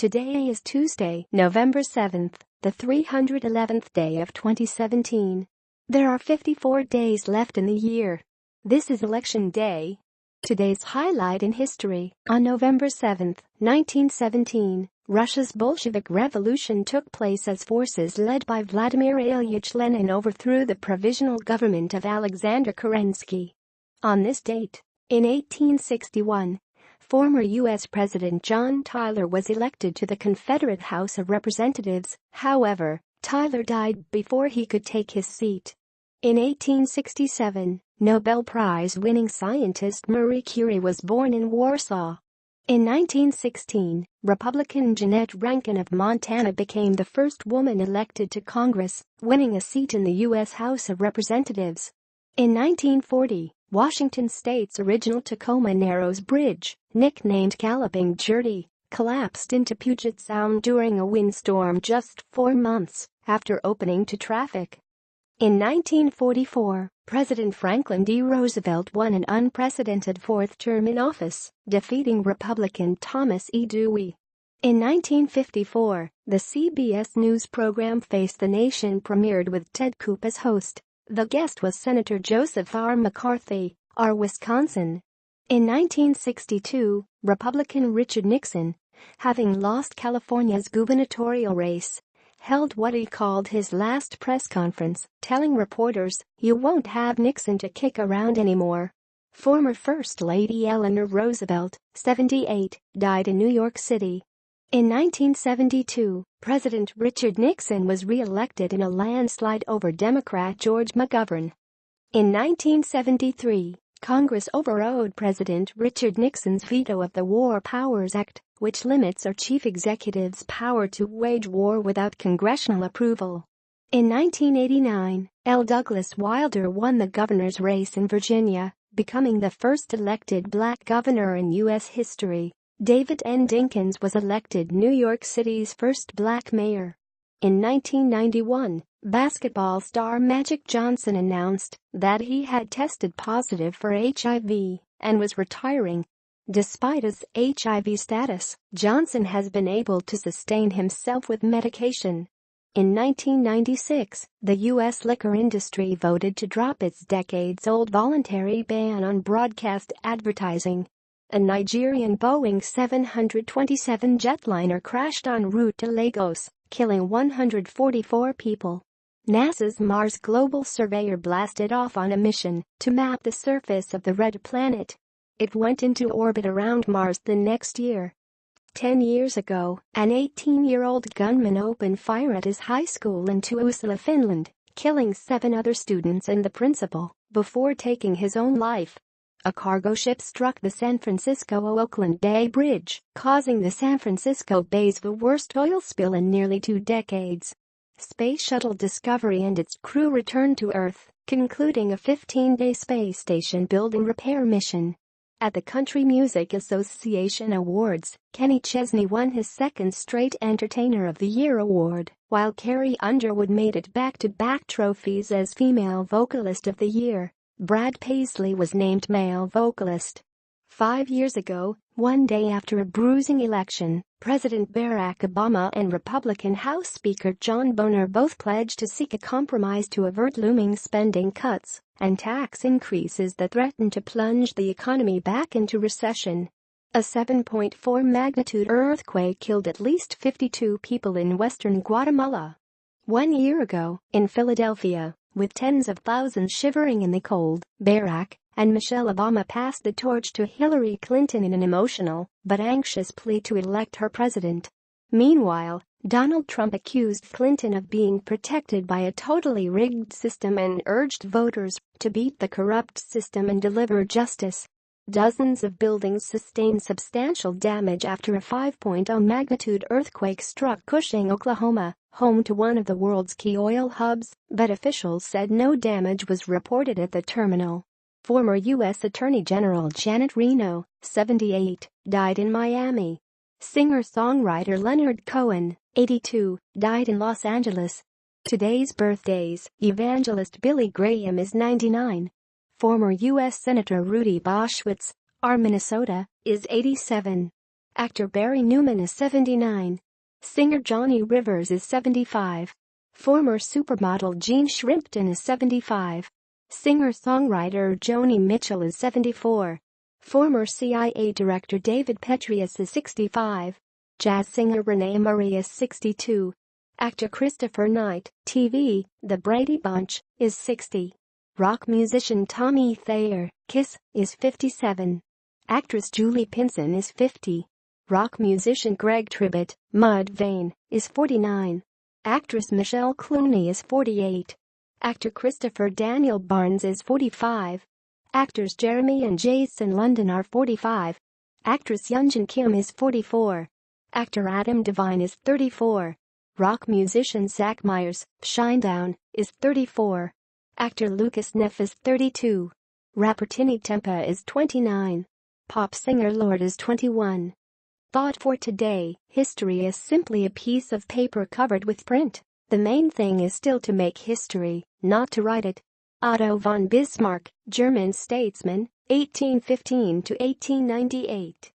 Today is Tuesday, November 7th, the 311th day of 2017. There are 54 days left in the year. This is Election Day. Today's highlight in history: on November 7, 1917, Russia's Bolshevik Revolution took place as forces led by Vladimir Ilyich Lenin overthrew the provisional government of Alexander Kerensky. On this date, in 1861, former U.S. President John Tyler was elected to the Confederate House of Representatives. However, Tyler died before he could take his seat. In 1867, Nobel Prize-winning scientist Marie Curie was born in Warsaw. In 1916, Republican Jeannette Rankin of Montana became the first woman elected to Congress, winning a seat in the U.S. House of Representatives. In 1940, Washington State's original Tacoma Narrows Bridge, nicknamed Galloping Gertie, collapsed into Puget Sound during a windstorm just 4 months after opening to traffic. In 1944, President Franklin D. Roosevelt won an unprecedented fourth term in office, defeating Republican Thomas E. Dewey. In 1954, the CBS News program Face the Nation premiered with Ted Koop as host. The guest was Senator Joseph R. McCarthy, R. Wisconsin. In 1962, Republican Richard Nixon, having lost California's gubernatorial race, held what he called his last press conference, telling reporters, "You won't have Nixon to kick around anymore." Former First Lady Eleanor Roosevelt, 78, died in New York City. In 1972, President Richard Nixon was re-elected in a landslide over Democrat George McGovern. In 1973, Congress overrode President Richard Nixon's veto of the War Powers Act, which limits our chief executive's power to wage war without congressional approval. In 1989, L. Douglas Wilder won the governor's race in Virginia, becoming the first elected black governor in U.S. history. David N. Dinkins was elected New York City's first black mayor. In 1991, basketball star Magic Johnson announced that he had tested positive for HIV and was retiring. Despite his HIV status, Johnson has been able to sustain himself with medication. In 1996, the U.S. liquor industry voted to drop its decades-old voluntary ban on broadcast advertising. A Nigerian Boeing 727 jetliner crashed en route to Lagos, killing 144 people. NASA's Mars Global Surveyor blasted off on a mission to map the surface of the red planet. It went into orbit around Mars the next year. 10 years ago, an 18-year-old gunman opened fire at his high school in Tuusula, Finland, killing 7 other students and the principal, before taking his own life. A cargo ship struck the San Francisco-Oakland Bay Bridge, causing the San Francisco Bay's the worst oil spill in nearly 2 decades. Space Shuttle Discovery and its crew returned to Earth, concluding a 15-day space station building repair mission. At the Country Music Association Awards, Kenny Chesney won his 2nd straight Entertainer of the Year award, while Carrie Underwood made it back-to-back trophies as Female Vocalist of the Year. Brad Paisley was named Male Vocalist. 5 years ago, one day after a bruising election, President Barack Obama and Republican House Speaker John Boehner both pledged to seek a compromise to avert looming spending cuts and tax increases that threaten to plunge the economy back into recession. A 7.4 magnitude earthquake killed at least 52 people in western Guatemala. 1 year ago, in Philadelphia, with tens of thousands shivering in the cold, Barack and Michelle Obama passed the torch to Hillary Clinton in an emotional but anxious plea to elect her president. Meanwhile, Donald Trump accused Clinton of being protected by a totally rigged system and urged voters to beat the corrupt system and deliver justice. Dozens of buildings sustained substantial damage after a 5.0 magnitude earthquake struck Cushing, Oklahoma, home to one of the world's key oil hubs, but officials said no damage was reported at the terminal. Former U.S. Attorney General Janet Reno, 78, died in Miami. Singer-songwriter Leonard Cohen, 82, died in Los Angeles. Today's birthdays: evangelist Billy Graham is 99. Former U.S. Senator Rudy Boschwitz, R. Minnesota, is 87. Actor Barry Newman is 79. Singer Johnny Rivers is 75. Former supermodel Jean Shrimpton is 75. Singer-songwriter Joni Mitchell is 74. Former CIA Director David Petraeus is 65. Jazz singer Renee Marie is 62. Actor Christopher Knight, TV, The Brady Bunch, is 60. Rock musician Tommy Thayer, Kiss, is 57. Actress Julie Pinson is 50. Rock musician Greg Tribbett, Mudvayne, is 49. Actress Michelle Clooney is 48. Actor Christopher Daniel Barnes is 45. Actors Jeremy and Jason London are 45. Actress Hyunjin Kim is 44. Actor Adam Devine is 34. Rock musician Zach Myers, Shinedown, is 34. Actor Lucas Neff is 32. Rapper Tinny Tempa is 29. Pop singer Lorde is 21. Thought for today: history is simply a piece of paper covered with print. The main thing is still to make history, not to write it. Otto von Bismarck, German statesman, 1815 to 1898.